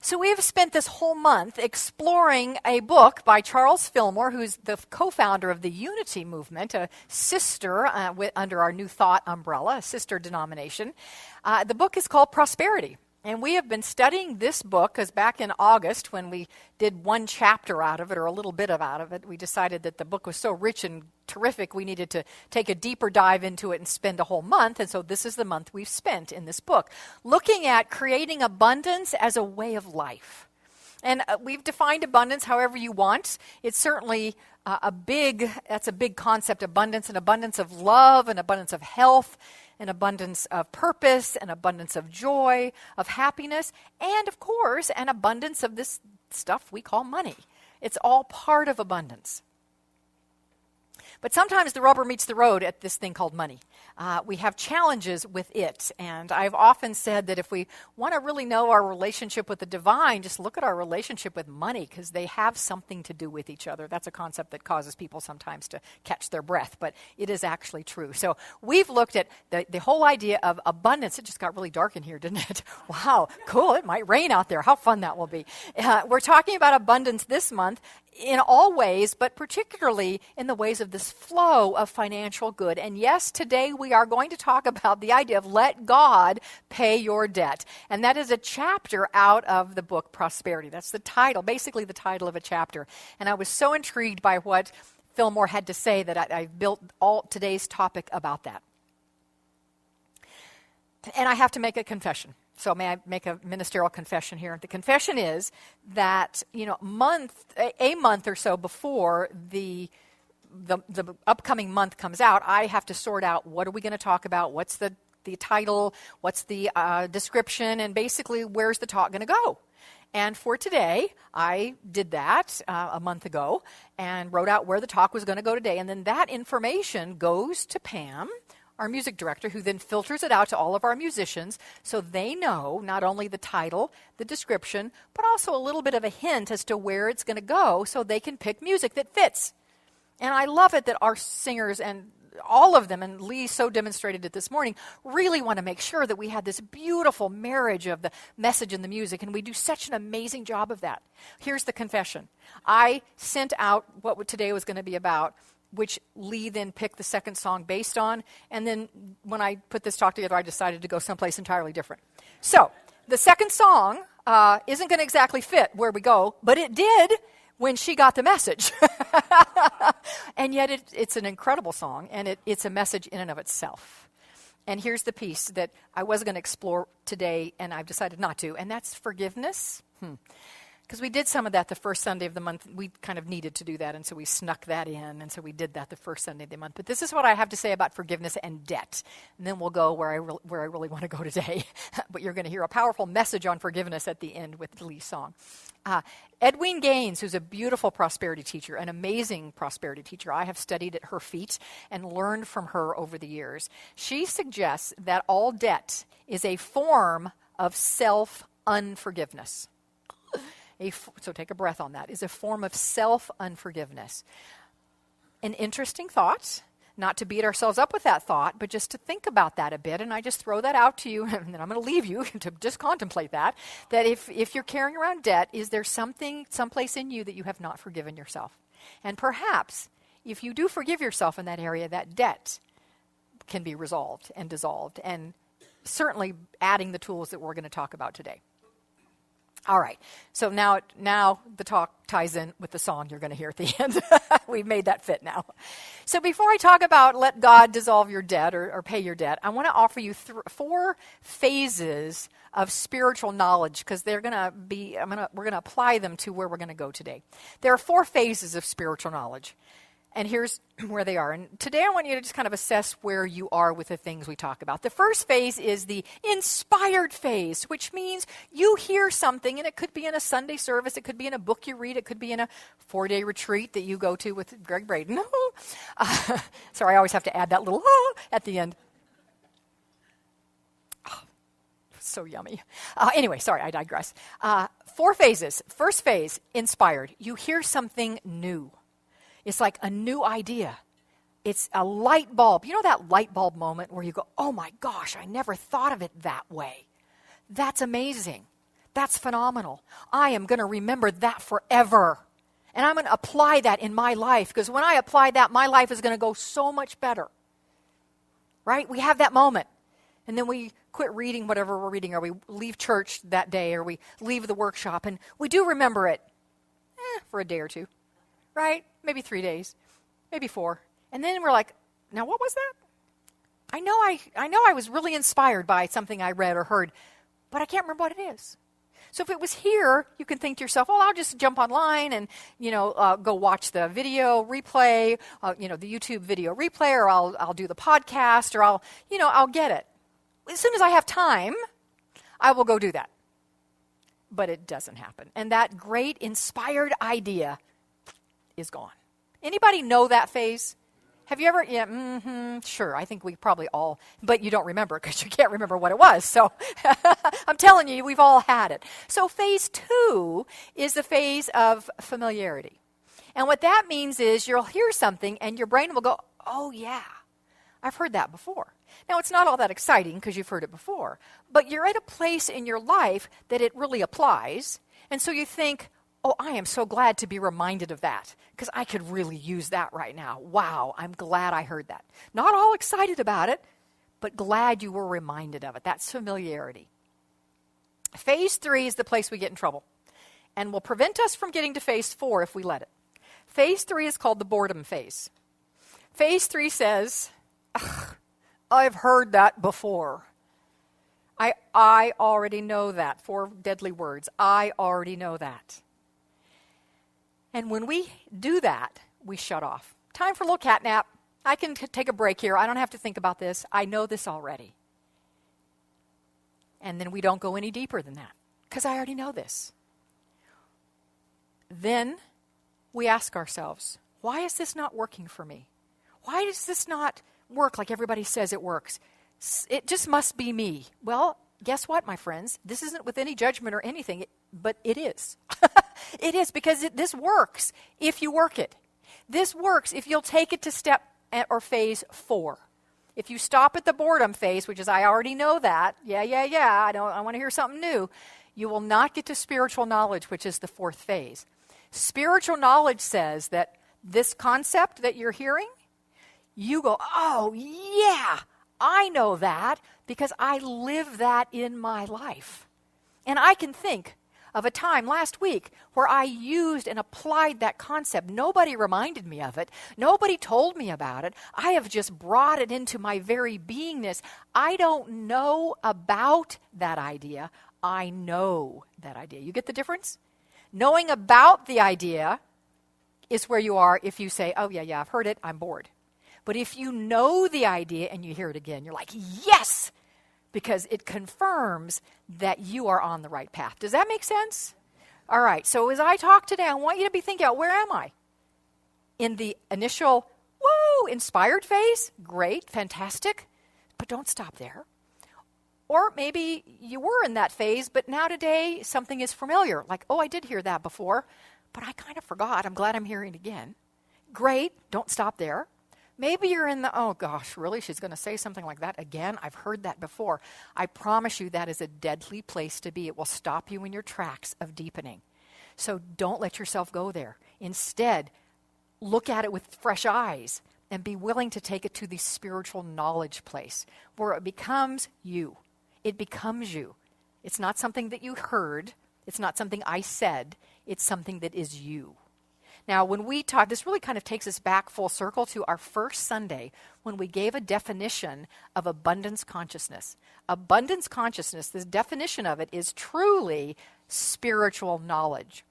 So we have spent this whole month exploring a book by Charles Fillmore, who's the co-founder of the Unity Movement, a sister under our New Thought umbrella, a sister denomination. The book is called Prosperity. And we have been studying this book because back in August, when we did one chapter out of it, or a little bit out of it, we decided that the book was so rich and terrific, we needed to take a deeper dive into it and spend a whole month. And so this is the month we've spent in this book, looking at creating abundance as a way of life. And we've defined abundance however you want. It's certainly that's a big concept, abundance, an abundance of love, an abundance of health, an abundance of purpose, an abundance of joy, of happiness, and of course, an abundance of this stuff we call money. It's all part of abundance. But sometimes the rubber meets the road at this thing called money. We have challenges with it. And I've often said that if we want to really know our relationship with the divine, just look at our relationship with money, because they have something to do with each other. That's a concept that causes people sometimes to catch their breath, but it is actually true. So we've looked at the whole idea of abundance. It just got really dark in here, didn't it? Wow, cool. It might rain out there. How fun that will be. We're talking about abundance this month in all ways, but particularly in the ways of this flow of financial good. And yes, today we are going to talk about the idea of let God pay your debt. And that is a chapter out of the book Prosperity. That's the title, basically the title of a chapter. And I was so intrigued by what Fillmore had to say that I built all today's topic about that. And I have to make a confession. So may I make a ministerial confession here? The confession is that, a month or so before the upcoming month comes out, I have to sort out what are we going to talk about, what's the title, what's the description, and basically where's the talk going to go. And for today, I did that a month ago and wrote out where the talk was going to go today. And then that information goes to Pam, our music director, who then filters it out to all of our musicians so they know not only the title, the description, but also a little bit of a hint as to where it's going to go so they can pick music that fits. And I love it that our singers, and all of them, and Lee so demonstrated it this morning, really want to make sure that we had this beautiful marriage of the message and the music, and we do such an amazing job of that. Here's the confession. I sent out what today was going to be about, which Lee then picked the second song based on. And then when I put this talk together, I decided to go someplace entirely different. So the second song isn't going to exactly fit where we go, but it did when she got the message. And yet it's an incredible song, and it's a message in and of itself. And here's the piece that I was going to explore today, and I've decided not to, and that's forgiveness. Because we did some of that the first Sunday of the month. We kind of needed to do that, and so we snuck that in, and so we did that the first Sunday of the month. But this is what I have to say about forgiveness and debt. And then we'll go where I really want to go today. But you're going to hear a powerful message on forgiveness at the end with Lee's song. Edwene Gaines, who's a beautiful prosperity teacher, an amazing prosperity teacher. I have studied at her feet and learned from her over the years. She suggests that all debt is a form of self-unforgiveness. So take a breath on that, is a form of self-unforgiveness. An interesting thought, not to beat ourselves up with that thought, but just to think about that a bit. And I just throw that out to you, and then I'm going to leave you to just contemplate that if you're carrying around debt, is there someplace in you that you have not forgiven yourself? And perhaps if you do forgive yourself in that area, that debt can be resolved and dissolved, and certainly adding the tools that we're going to talk about today. All right, so now the talk ties in with the song you're going to hear at the end. We've made that fit now. So before I talk about let God dissolve your debt or pay your debt, I want to offer you 4 phases of spiritual knowledge, because we're going to apply them to where we're going to go today. There are 4 phases of spiritual knowledge. And here's where they are. And today I want you to just kind of assess where you are with the things we talk about. The first phase is the inspired phase, which means you hear something, and it could be in a Sunday service, it could be in a book you read, it could be in a 4-day retreat that you go to with Greg Braden. Sorry, I always have to add that little at the end. Oh, so yummy. Anyway, sorry, I digress. 4 phases. First phase, inspired. You hear something new. It's like a new idea. It's a light bulb. You know that light bulb moment where you go, oh my gosh, I never thought of it that way. That's amazing. That's phenomenal. I am going to remember that forever. And I'm going to apply that in my life, because when I apply that, my life is going to go so much better. Right? We have that moment. And then we quit reading whatever we're reading, or we leave church that day, or we leave the workshop, and we do remember it for a day or two. Right? Maybe 3 days. Maybe 4. And then we're like, now what was that? I know I was really inspired by something I read or heard, but I can't remember what it is. So if it was here, you can think to yourself, well, I'll just jump online and, go watch the video replay, the YouTube video replay, or I'll do the podcast, or I'll get it. As soon as I have time, I will go do that. But it doesn't happen. And that great inspired idea is gone. Anybody know that phase? Have you ever? Yeah, sure. I think we probably all, but you don't remember because you can't remember what it was. So I'm telling you, we've all had it. So phase 2 is the phase of familiarity. And what that means is you'll hear something and your brain will go, oh yeah, I've heard that before. Now, it's not all that exciting because you've heard it before, but you're at a place in your life that it really applies. And so you think, oh, I am so glad to be reminded of that because I could really use that right now. Wow, I'm glad I heard that. Not all excited about it, but glad you were reminded of it. That's familiarity. Phase 3 is the place we get in trouble and will prevent us from getting to phase 4 if we let it. Phase 3 is called the boredom phase. Phase 3 says, I've heard that before. I already know that. 4 deadly words. I already know that. And when we do that, we shut off. Time for a little cat nap. I can take a break here. I don't have to think about this. I know this already. And then we don't go any deeper than that because I already know this. Then we ask ourselves, why is this not working for me? Why does this not work like everybody says it works? It just must be me. Well, guess what, my friends? This isn't with any judgment or anything, but it is. It is because this works if you work it. This works if you'll take it to step or phase 4. If you stop at the boredom phase, which is I already know that, I want to hear something new, you will not get to spiritual knowledge, which is the 4th phase. Spiritual knowledge says that this concept that you're hearing, you go, oh yeah, I know that because I live that in my life. And I can think of a time last week where I used and applied that concept. Nobody reminded me of it. Nobody told me about it. I have just brought it into my very beingness. I don't know about that idea. I know that idea. You get the difference? Knowing about the idea is where you are if you say, oh yeah, I've heard it, I'm bored. But if you know the idea and you hear it again, you're like, yes! Because it confirms that you are on the right path. Does that make sense? All right, so as I talk today, I want you to be thinking out, where am I? In the initial, woo, inspired phase? Great, fantastic. But don't stop there. Or maybe you were in that phase, but now today something is familiar. Like, oh, I did hear that before, but I kind of forgot. I'm glad I'm hearing it again. Great, don't stop there. Maybe you're in the, oh gosh, really? She's going to say something like that again? I've heard that before. I promise you that is a deadly place to be. It will stop you in your tracks of deepening. So don't let yourself go there. Instead, look at it with fresh eyes and be willing to take it to the spiritual knowledge place where it becomes you. It becomes you. It's not something that you heard. It's not something I said. It's something that is you. Now, when we talk, this really kind of takes us back full circle to our first Sunday when we gave a definition of abundance consciousness. Abundance consciousness, the definition of it is truly spiritual knowledge.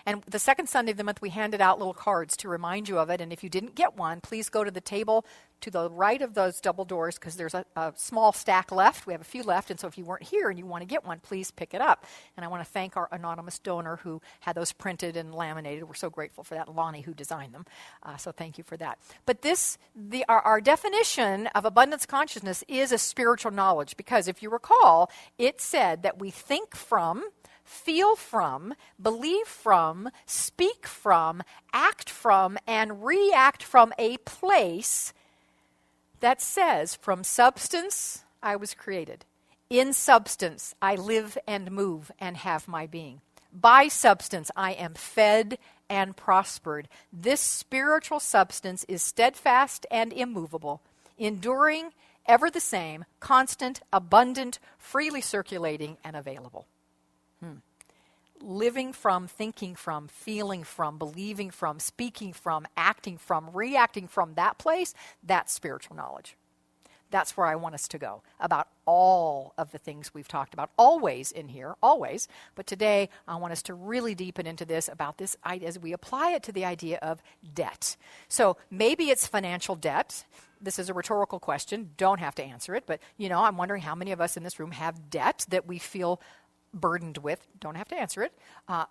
And the second Sunday of the month, we handed out little cards to remind you of it. And if you didn't get one, please go to the table to the right of those double doors because there's a small stack left. We have a few left. And so if you weren't here and you want to get one, please pick it up. And I want to thank our anonymous donor who had those printed and laminated. We're so grateful for that. Lonnie, who designed them. So thank you for that. But our definition of abundance consciousness is a spiritual knowledge because if you recall, it said that we think from, feel from, believe from, speak from, act from, and react from a place that says, from substance I was created. In substance, I live and move and have my being. By substance, I am fed and prospered. This spiritual substance is steadfast and immovable, enduring, ever the same, constant, abundant, freely circulating, and available. Living from, thinking from, feeling from, believing from, speaking from, acting from, reacting from that place, that's spiritual knowledge. That's where I want us to go, about all of the things we've talked about, always in here, always. But today, I want us to really deepen into this, about this idea as we apply it to the idea of debt. So maybe it's financial debt. This is a rhetorical question. Don't have to answer it. But, I'm wondering how many of us in this room have debt that we feel burdened with. Don't have to answer it,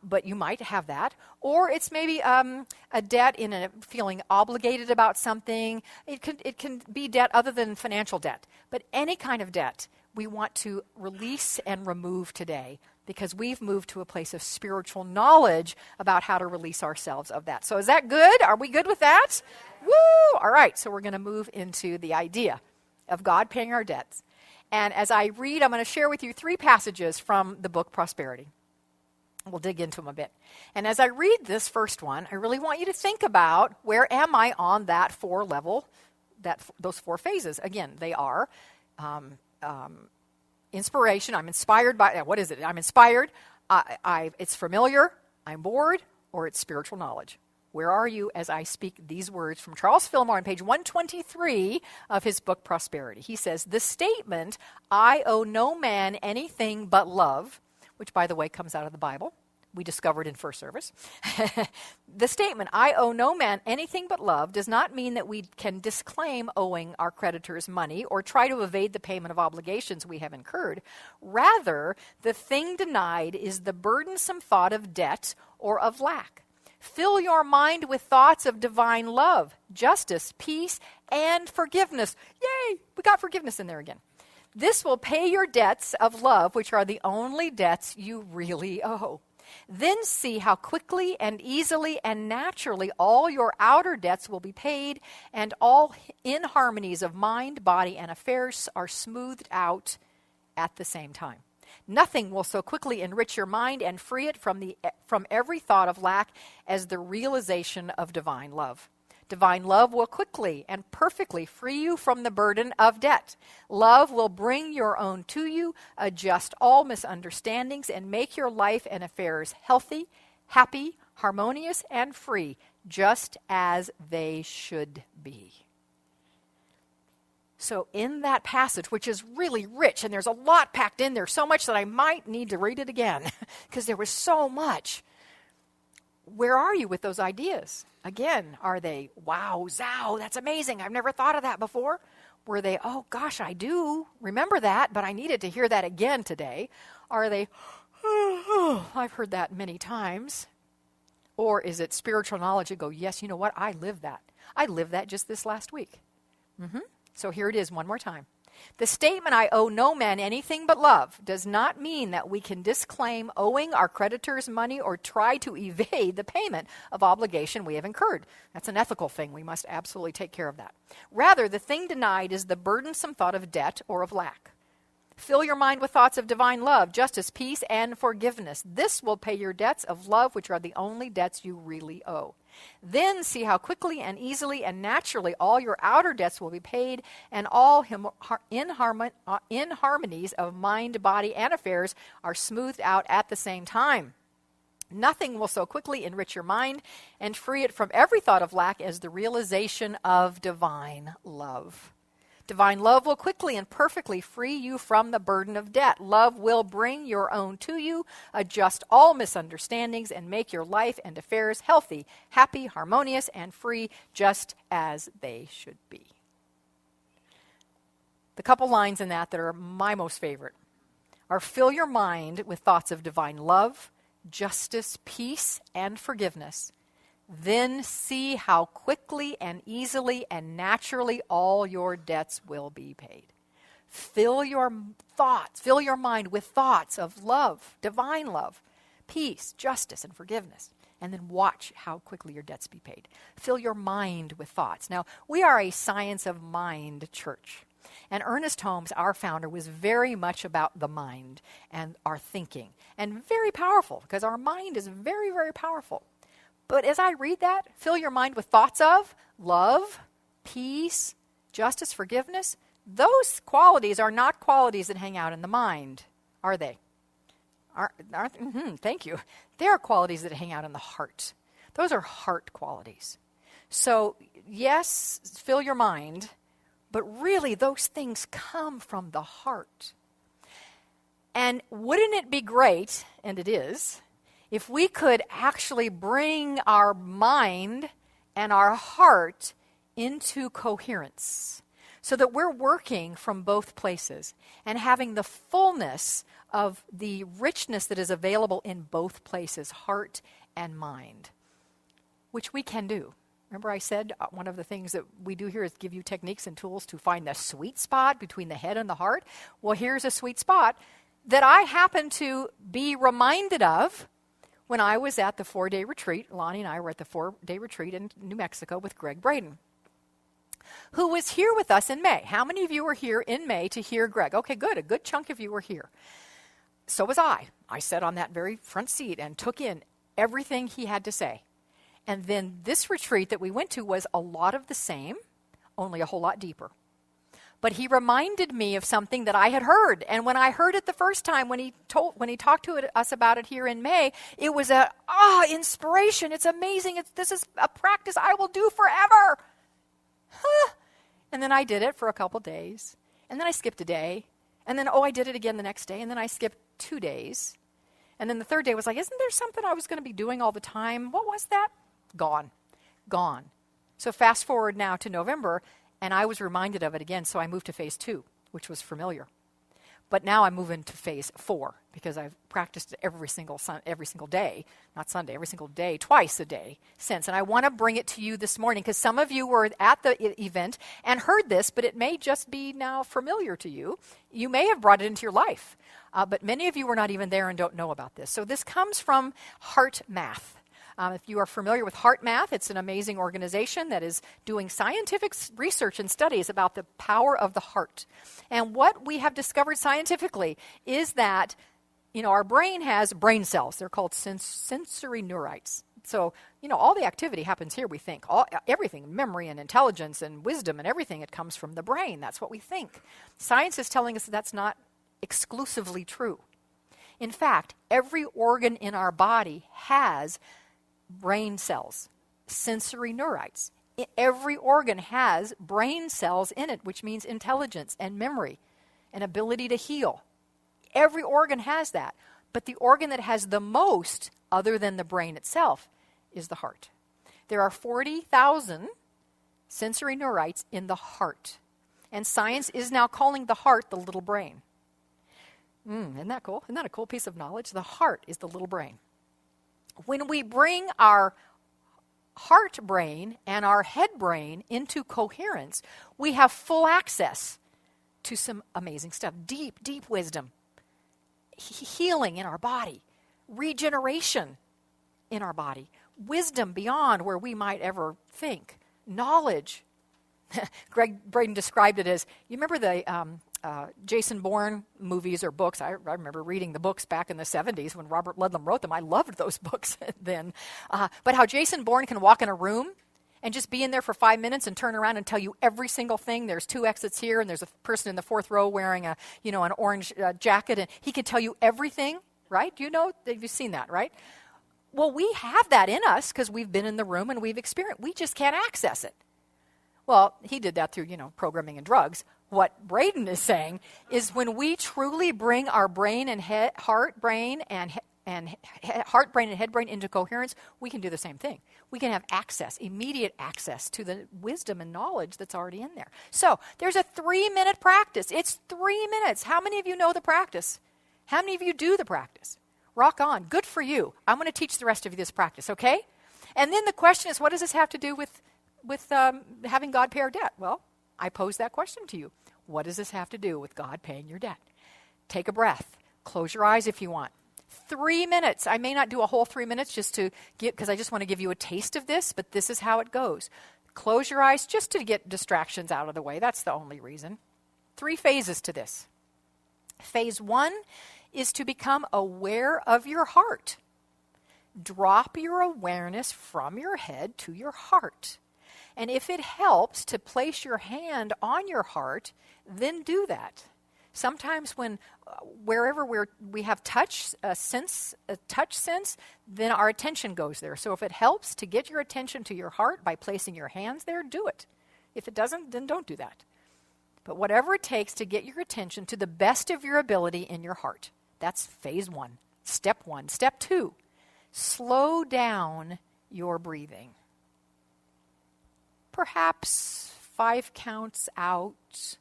but you might have that. Or it's maybe a debt in a feeling obligated about something. It can be debt other than financial debt. But any kind of debt we want to release and remove today, because we've moved to a place of spiritual knowledge about how to release ourselves of that. So is that good? Are we good with that? Woo! All right, so we're going to move into the idea of God paying our debts. And as I read, I'm going to share with you 3 passages from the book Prosperity. We'll dig into them a bit. And as I read this first one, I really want you to think about, where am I on that 4 level, those 4 phases? Again, they are inspiration. I'm inspired by, what is it? I'm inspired. It's familiar. I'm bored. Or it's spiritual knowledge. Where are you as I speak these words from Charles Fillmore on page 123 of his book Prosperity? He says, the statement, I owe no man anything but love, which, by the way, comes out of the Bible. We discovered in first service. The statement, I owe no man anything but love, does not mean that we can disclaim owing our creditors money or try to evade the payment of obligations we have incurred. Rather, the thing denied is the burdensome thought of debt or of lack. Fill your mind with thoughts of divine love, justice, peace, and forgiveness. Yay! We got forgiveness in there again. This will pay your debts of love, which are the only debts you really owe. Then see how quickly and easily and naturally all your outer debts will be paid, and all inharmonies of mind, body, and affairs are smoothed out at the same time. Nothing will so quickly enrich your mind and free it from every thought of lack as the realization of divine love. Divine love will quickly and perfectly free you from the burden of debt. Love will bring your own to you, adjust all misunderstandings, and make your life and affairs healthy, happy, harmonious, and free, just as they should be. So in that passage, which is really rich, and there's a lot packed in there, so much that I might need to read it again, because there was so much. Where are you with those ideas? Again, are they, wow, zow, that's amazing, I've never thought of that before? Were they, oh gosh, I do remember that, but I needed to hear that again today? Are they, oh, I've heard that many times? Or is it spiritual knowledge that go, yes, you know what, I live that. I lived that just this last week. So here it is one more time. The statement, I owe no man anything but love, does not mean that we can disclaim owing our creditors money or try to evade the payment of obligation we have incurred. That's an ethical thing. We must absolutely take care of that. Rather, the thing denied is the burdensome thought of debt or of lack. Fill your mind with thoughts of divine love, justice, peace, and forgiveness. This will pay your debts of love, which are the only debts you really owe. Then see how quickly and easily and naturally all your outer debts will be paid, and all inharmonies of mind, body, and affairs are smoothed out at the same time. Nothing will so quickly enrich your mind and free it from every thought of lack as the realization of divine love. Divine love will quickly and perfectly free you from the burden of debt. Love will bring your own to you, adjust all misunderstandings, and make your life and affairs healthy, happy, harmonious, and free, just as they should be. The couple lines in that are my most favorite are, fill your mind with thoughts of divine love, justice, peace, and forgiveness. Then see how quickly and easily and naturally all your debts will be paid. Fill your mind with thoughts of love, divine love, peace, justice, and forgiveness. And then watch how quickly your debts be paid. Fill your mind with thoughts. Now, we are a science of mind church. And Ernest Holmes, our founder, was very much about the mind and our thinking, and very powerful, because our mind is very, very powerful. But as I read that, fill your mind with thoughts of love, peace, justice, forgiveness. Those qualities are not qualities that hang out in the mind, are they? Thank you. They are qualities that hang out in the heart. Those are heart qualities. So, yes, fill your mind, but really those things come from the heart. And wouldn't it be great, and it is, if we could actually bring our mind and our heart into coherence so that we're working from both places and having the fullness of the richness that is available in both places, heart and mind, which we can do. Remember I said one of the things that we do here is give you techniques and tools to find the sweet spot between the head and the heart. Well, here's a sweet spot that I happen to be reminded of when I was at the 4-day retreat. Lonnie and I were at the 4-day retreat in New Mexico with Greg Braden, who was here with us in May. How many of you were here in May to hear Greg? Okay, good. A good chunk of you were here. So was I. I sat on that very front seat and took in everything he had to say. And then this retreat that we went to was a lot of the same, only a whole lot deeper. But he reminded me of something that I had heard. And when I heard it the first time, when he talked to us about it here in May, it was inspiration. It's amazing. This is a practice I will do forever. And then I did it for a couple days. And then I skipped a day. And then, I did it again the next day. And then I skipped 2 days. And then the third day was like, isn't there something I was going to be doing all the time? What was that? Gone. So fast forward now to November, and I was reminded of it again, so I moved to phase 2, which was familiar. But now I'm moving to phase 4, because I've practiced it every single day, not Sunday, every single day, twice a day since. And I want to bring it to you this morning, because some of you were at the event and heard this, but it may just be now familiar to you. You may have brought it into your life, but many of you were not even there and don't know about this. So this comes from Heart Math. If you are familiar with Heart Math, it's an amazing organization that is doing scientific research and studies about the power of the heart. And what we have discovered scientifically is that, our brain has brain cells. They're called sensory neurites. So, all the activity happens here, we think. Everything, memory and intelligence and wisdom and everything, it comes from the brain. That's what we think. Science is telling us that that's not exclusively true. In fact, every organ in our body has brain cells, sensory neurites. Every organ has brain cells in it, which means intelligence and memory and ability to heal. Every organ has that. But the organ that has the most, other than the brain itself, is the heart. There are 40,000 sensory neurites in the heart. And science is now calling the heart the little brain. Isn't that cool? Isn't that a cool piece of knowledge? The heart is the little brain. When we bring our heart brain and our head brain into coherence, we have full access to some amazing stuff. Deep, deep wisdom, healing in our body, regeneration in our body, wisdom beyond where we might ever think, knowledge. Greg Braden described it as, you remember the Jason Bourne movies or books? I remember reading the books back in the 70s when Robert Ludlum wrote them. I loved those books then. But how Jason Bourne can walk in a room and just be in there for 5 minutes and turn around and tell you every single thing. There's 2 exits here, and there's a person in the 4th row wearing an orange jacket, and he can tell you everything, right? You've seen that, right? Well, we have that in us because we've been in the room and we've experienced. We just can't access it. Well, he did that through, programming and drugs. What Braden is saying is when we truly bring our brain and heart brain and heart brain and head brain into coherence, we can do the same thing. We can have access, immediate access to the wisdom and knowledge that's already in there. So there's a 3-minute practice. It's 3 minutes. How many of you know the practice? How many of you do the practice? Rock on. Good for you. I'm going to teach the rest of you this practice, okay? And then the question is, what does this have to do with having God pay our debt? Well, I pose that question to you. What does this have to do with God paying your debt? Take a breath. Close your eyes if you want. 3 minutes. I may not do a whole 3 minutes just to because I just want to give you a taste of this, but this is how it goes. Close your eyes just to get distractions out of the way. That's the only reason. 3 phases to this. Phase 1 is to become aware of your heart. Drop your awareness from your head to your heart. And if it helps to place your hand on your heart, then do that. Sometimes when wherever we have touch sense, then our attention goes there. So if it helps to get your attention to your heart by placing your hands there, do it. If it doesn't, then don't do that. But whatever it takes to get your attention to the best of your ability in your heart. That's phase 1, step 1. Step 2, slow down your breathing. Perhaps 5 counts out,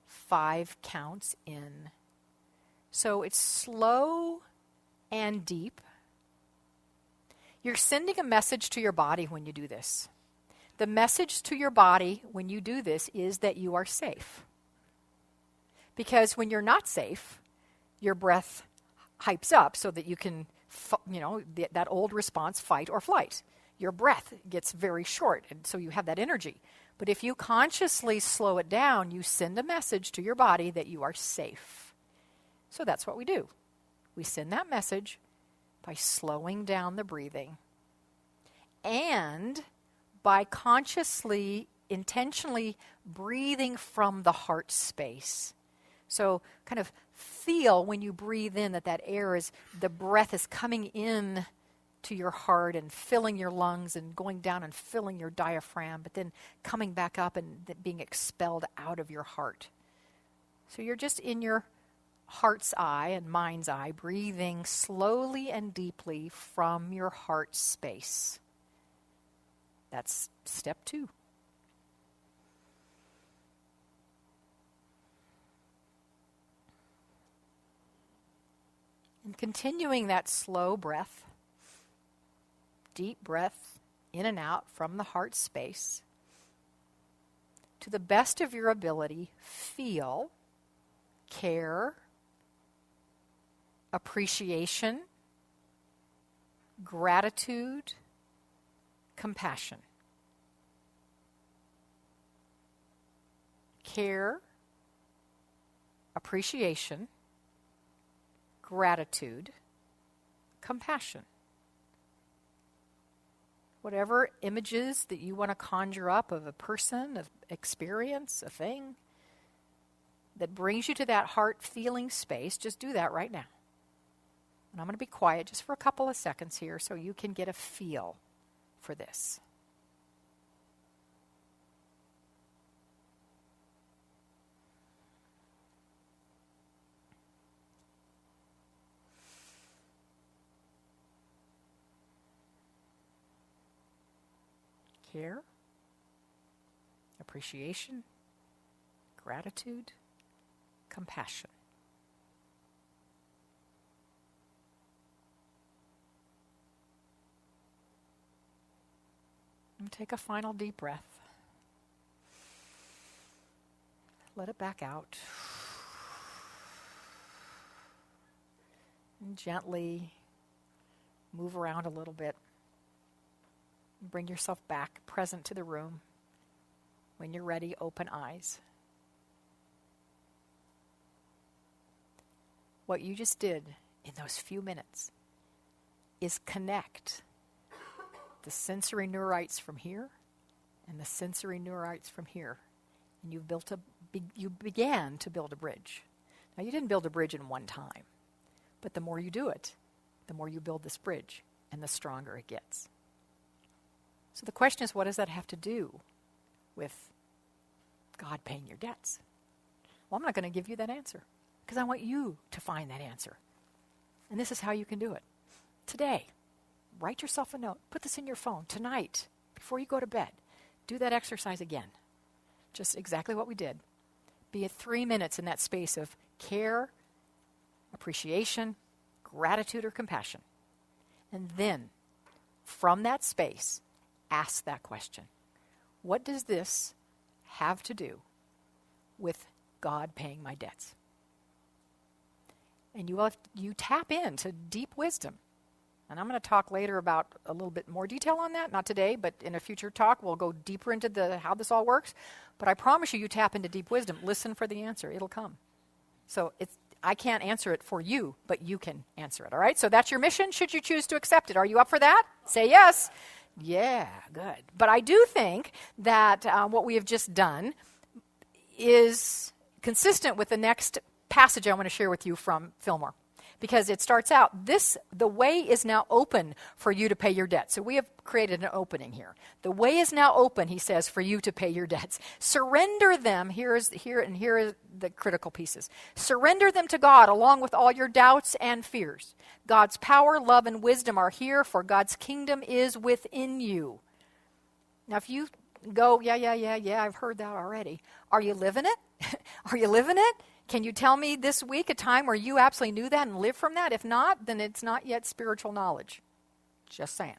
5 counts in. So it's slow and deep. You're sending a message to your body when you do this. The message to your body when you do this is that you are safe. Because when you're not safe, your breath hypes up so that you can, that old response, fight or flight. Your breath gets very short, and so you have that energy. But if you consciously slow it down, you send a message to your body that you are safe. So that's what we do. We send that message by slowing down the breathing and by consciously, intentionally breathing from the heart space. So kind of feel when you breathe in that air is, the breath is coming in to your heart and filling your lungs and going down and filling your diaphragm, but then coming back up and being expelled out of your heart. So you're just in your heart's eye and mind's eye, breathing slowly and deeply from your heart space. That's step 2. And continuing that slow breath, deep breath in and out from the heart space, to the best of your ability, feel care, appreciation, gratitude, compassion. Care, appreciation, gratitude, compassion. Whatever images that you want to conjure up of a person, of experience, a thing that brings you to that heart feeling space, just do that right now. And I'm going to be quiet just for a couple of seconds here so you can get a feel for this. Care, appreciation, gratitude, compassion. And take a final deep breath. Let it back out. And gently move around a little bit. Bring yourself back, present to the room. When you're ready, open eyes. What you just did in those few minutes is connect the sensory neurites from here and the sensory neurites from here. And you began to build a bridge. Now, you didn't build a bridge in one time, but the more you do it, the more you build this bridge, and the stronger it gets. So the question is, what does that have to do with God paying your debts? Well, I'm not going to give you that answer because I want you to find that answer. And this is how you can do it. Today, write yourself a note. Put this in your phone. Tonight, before you go to bed, do that exercise again. Just exactly what we did. Be at 3 minutes in that space of care, appreciation, gratitude, or compassion. And then, from that space, ask that question. What does this have to do with God paying my debts? And you tap into deep wisdom. And I'm going to talk later about a little bit more detail on that. Not today, but in a future talk, we'll go deeper into how this all works. But I promise you, you tap into deep wisdom. Listen for the answer. It'll come. So I can't answer it for you, but you can answer it, all right? So that's your mission, should you choose to accept it. Are you up for that? Say yes. Yeah, good. But I do think that what we have just done is consistent with the next passage I want to share with you from Fillmore. Because it starts out, the way is now open for you to pay your debts. So we have created an opening here. The way is now open, he says, for you to pay your debts. Surrender them. Here are the critical pieces. Surrender them to God along with all your doubts and fears. God's power, love, and wisdom are here, for God's kingdom is within you. Now, if you go, yeah, I've heard that already. Are you living it? Are you living it? Can you tell me this week a time where you absolutely knew that and lived from that? If not, then it's not yet spiritual knowledge. Just saying.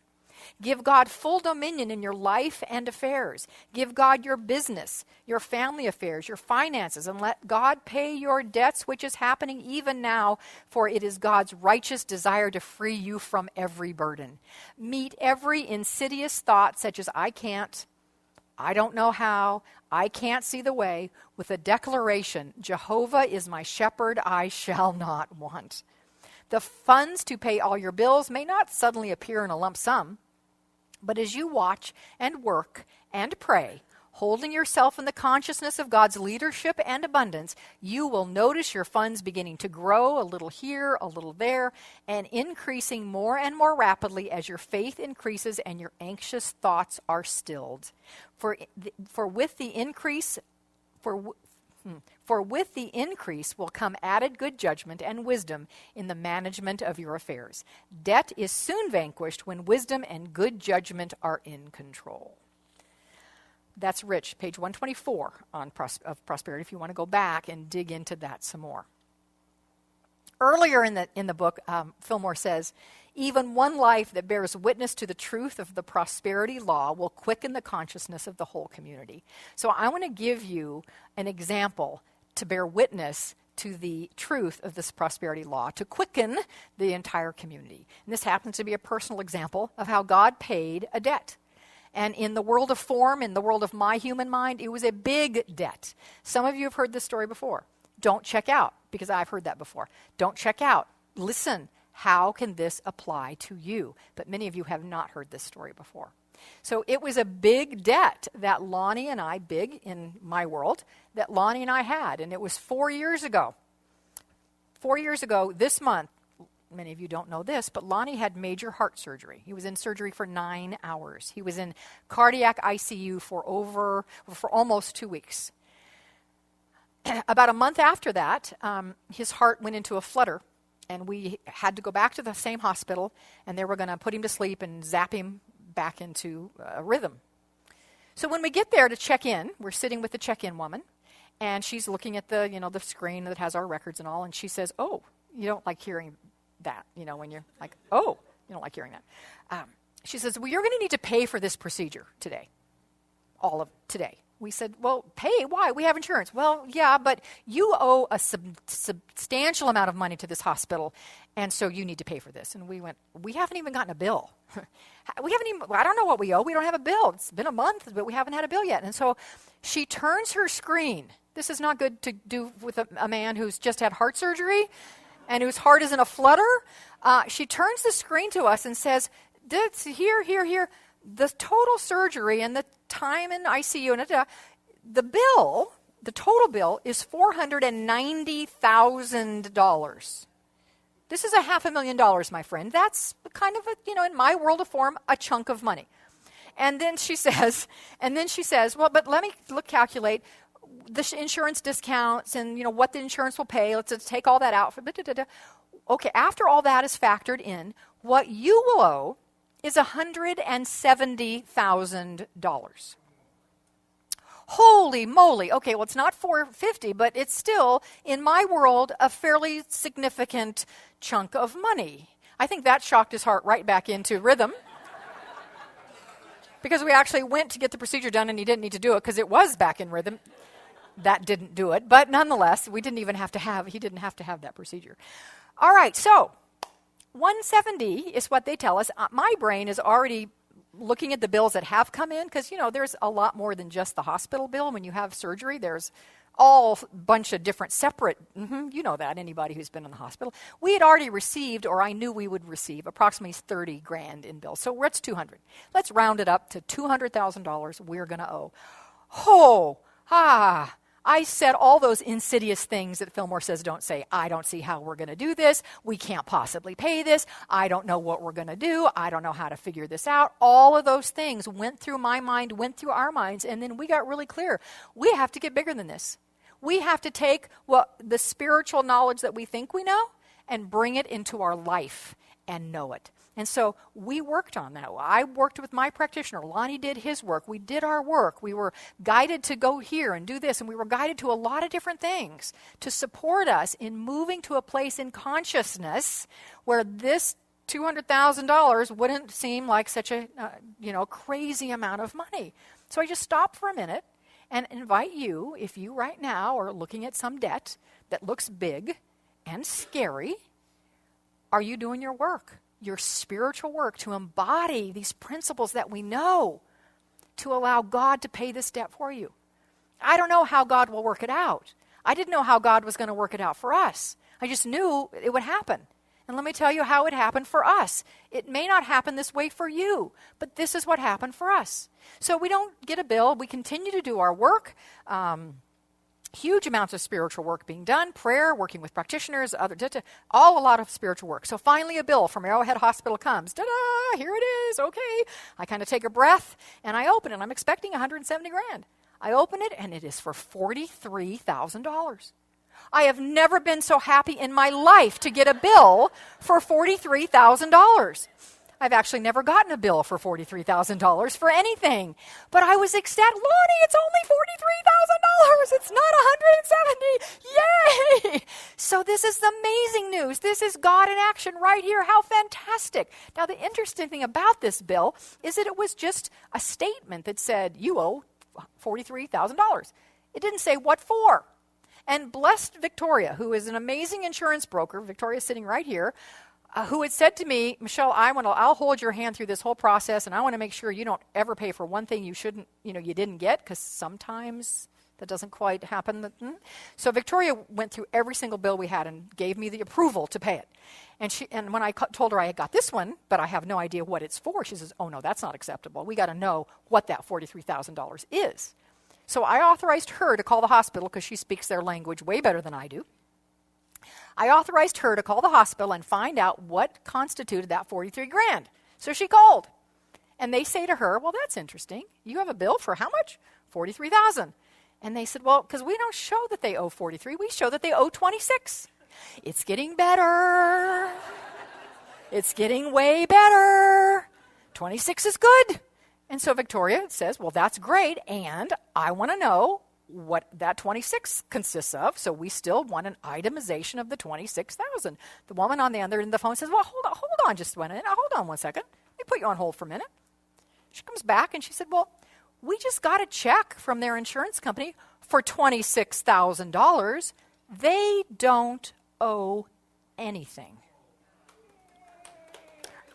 Give God full dominion in your life and affairs. Give God your business, your family affairs, your finances, and let God pay your debts, which is happening even now, for it is God's righteous desire to free you from every burden. Meet every insidious thought, such as I can't, I don't know how, I can't see the way, with a declaration, Jehovah is my shepherd, I shall not want. The funds to pay all your bills may not suddenly appear in a lump sum, but as you watch and work and pray, holding yourself in the consciousness of God's leadership and abundance, you will notice your funds beginning to grow a little here, a little there, and increasing more and more rapidly as your faith increases and your anxious thoughts are stilled. For with the increase will come added good judgment and wisdom in the management of your affairs. Debt is soon vanquished when wisdom and good judgment are in control. That's Rich, page 124 of Prosperity, if you want to go back and dig into that some more. Earlier in the book, Fillmore says, even one life that bears witness to the truth of the prosperity law will quicken the consciousness of the whole community. So I want to give you an example to bear witness to the truth of this prosperity law, to quicken the entire community. And this happens to be a personal example of how God paid a debt. And in the world of form, in the world of my human mind, it was a big debt. Some of you have heard this story before. Don't check out, because I've heard that before. Don't check out. Listen, how can this apply to you? But many of you have not heard this story before. So it was a big debt that Lonnie and I, big in my world, that Lonnie and I had. And it was 4 years ago. 4 years ago this month, many of you don't know this, but Lonnie had major heart surgery. He was in surgery for 9 hours. He was in cardiac ICU for almost 2 weeks. About a month after that, his heart went into a flutter, and we had to go back to the same hospital, and they were going to put him to sleep and zap him back into a rhythm. So when we get there to check in, we're sitting with the check-in woman, and she's looking at the screen that has our records and all, and she says, "Oh, you don't like hearing that, when you're like, oh, you don't like hearing that." She says, "Well, you're going to need to pay for this procedure today, all of today." We said, "Well, pay? Why? We have insurance." "Well, yeah, but you owe a substantial amount of money to this hospital, and so you need to pay for this." And we went, "We haven't even gotten a bill. I don't know what we owe. We don't have a bill. It's been a month, but we haven't had a bill yet." And so she turns her screen. This is not good to do with a man who's just had heart surgery and whose heart is in a flutter. She turns the screen to us and says, here, the total surgery and the time in ICU, and the total bill is $490,000. This is $500,000, my friend. That's kind of in my world of form, a chunk of money. And then she says, "Well, but let me calculate the insurance discounts and what the insurance will pay. Let's take all that out." Okay, after all that is factored in, what you will owe is $170,000. Holy moly. Okay, well, it's not $450, but it's still, in my world, a fairly significant chunk of money. I think that shocked his heart right back into rhythm. Because we actually went to get the procedure done, and he didn't need to do it because it was back in rhythm. That didn't do it. But nonetheless, he didn't have to have that procedure. All right, so 170 is what they tell us. My brain is already looking at the bills that have come in, because, there's a lot more than just the hospital bill. When you have surgery, there's all bunch of different separate, you know that, anybody who's been in the hospital. We had already received, or I knew we would receive, approximately 30 grand in bills. So what's 200? Let's round it up to $200,000 we're going to owe. I said all those insidious things that Fillmore says don't say. I don't see how we're going to do this. We can't possibly pay this. I don't know what we're going to do. I don't know how to figure this out. All of those things went through my mind, went through our minds, and then we got really clear. We have to get bigger than this. We have to take the spiritual knowledge that we think we know and bring it into our life and know it. And so we worked on that. I worked with my practitioner. Lonnie did his work. We did our work. We were guided to go here and do this, and we were guided to a lot of different things to support us in moving to a place in consciousness where this $200,000 wouldn't seem like such a crazy amount of money. So I just stopped for a minute and invite you, if you right now are looking at some debt that looks big and scary, are you doing your work? Your spiritual work to embody these principles that we know, to allow God to pay this debt for you. I don't know how God will work it out. I didn't know how God was going to work it out for us. I just knew it would happen. And let me tell you how it happened for us. It may not happen this way for you, but this is what happened for us. So we don't get a bill. We continue to do our work. Huge amounts of spiritual work being done, prayer, working with practitioners, a lot of spiritual work. So finally a bill from Arrowhead Hospital comes. Ta-da, here it is, okay. I kind of take a breath and I open it. I'm expecting 170 grand. I open it and it is for $43,000. I have never been so happy in my life to get a bill for $43,000. I've actually never gotten a bill for $43,000 for anything. But I was ecstatic. Lonnie, it's only $43,000. It's not 170. Yay! So this is the amazing news. This is God in action right here. How fantastic. Now, the interesting thing about this bill is that it was just a statement that said, you owe $43,000. It didn't say what for. And blessed Victoria, who is an amazing insurance broker, Victoria's sitting right here, who had said to me, Michele, I'll hold your hand through this whole process, and I want to make sure you don't ever pay for one thing you didn't get, because sometimes that doesn't quite happen. So Victoria went through every single bill we had and gave me the approval to pay it. And when I told her I had got this one, but I have no idea what it's for, she says, oh no, that's not acceptable. We got to know what that $43,000 is. So I authorized her to call the hospital, because she speaks their language way better than I do. I authorized her to call the hospital and find out what constituted that 43 grand. So she called. And they say to her, well, that's interesting. You have a bill for how much? 43,000. And they said, well, because we don't show that they owe 43, we show that they owe 26. It's getting better. It's getting way better. 26 is good. And so Victoria says, well, that's great, and I want to know what that 26 consists of, so we still want an itemization of the 26,000. The woman on the other end of the phone says, well, hold on just a minute. Hold on one second. Let me put you on hold for a minute. She comes back and she said, well, we just got a check from their insurance company for $26,000. They don't owe anything.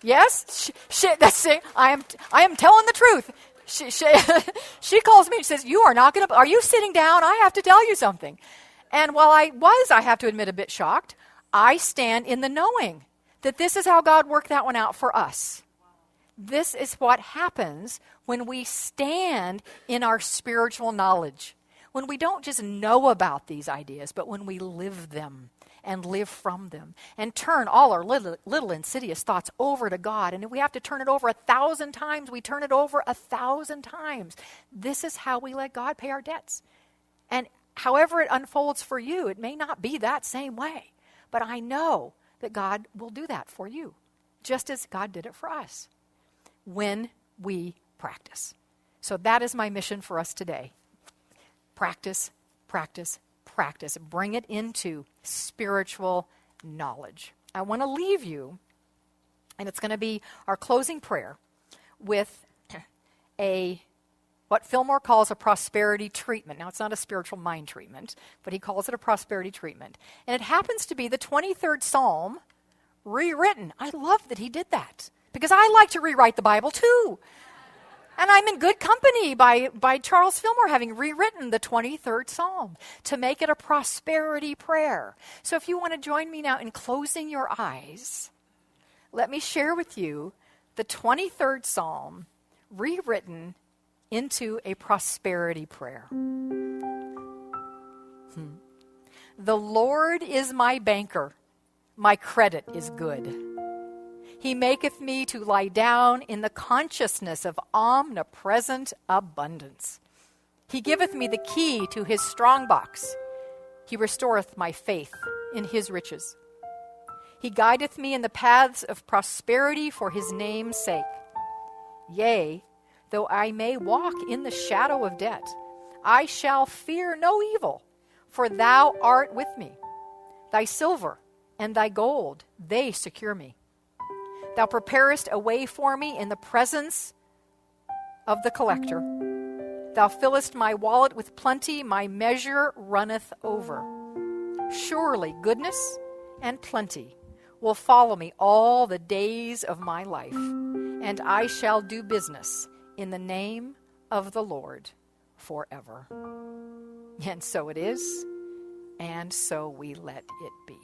Yes, that's it. I am telling the truth. She calls me and says, you are not going to, are you sitting down? I have to tell you something. And while I have to admit, a bit shocked, I stand in the knowing that this is how God worked that one out for us. This is what happens when we stand in our spiritual knowledge. When we don't just know about these ideas, but when we live them and live from them and turn all our little insidious thoughts over to God. And if we have to turn it over 1,000 times, we turn it over 1,000 times. This is how we let God pay our debts. And however it unfolds for you, it may not be that same way. But I know that God will do that for you, just as God did it for us, when we practice. So that is my mission for us today. Practice, practice, practice. Bring it into spiritual knowledge. I want to leave you, and it's going to be our closing prayer, with what Fillmore calls a prosperity treatment. Now, it's not a spiritual mind treatment, but he calls it a prosperity treatment. And it happens to be the 23rd Psalm, rewritten. I love that he did that because I like to rewrite the Bible too. And I'm in good company by Charles Fillmore having rewritten the 23rd Psalm to make it a prosperity prayer. So if you want to join me now in closing your eyes, let me share with you the 23rd Psalm rewritten into a prosperity prayer. The Lord is my banker, my credit is good. He maketh me to lie down in the consciousness of omnipresent abundance. He giveth me the key to his strong box. He restoreth my faith in his riches. He guideth me in the paths of prosperity for his name's sake. Yea, though I may walk in the shadow of death, I shall fear no evil, for thou art with me. Thy silver and thy gold, they secure me. Thou preparest a way for me in the presence of the collector. Thou fillest my wallet with plenty, my measure runneth over. Surely goodness and plenty will follow me all the days of my life, and I shall do business in the name of the Lord forever. And so it is, and so we let it be.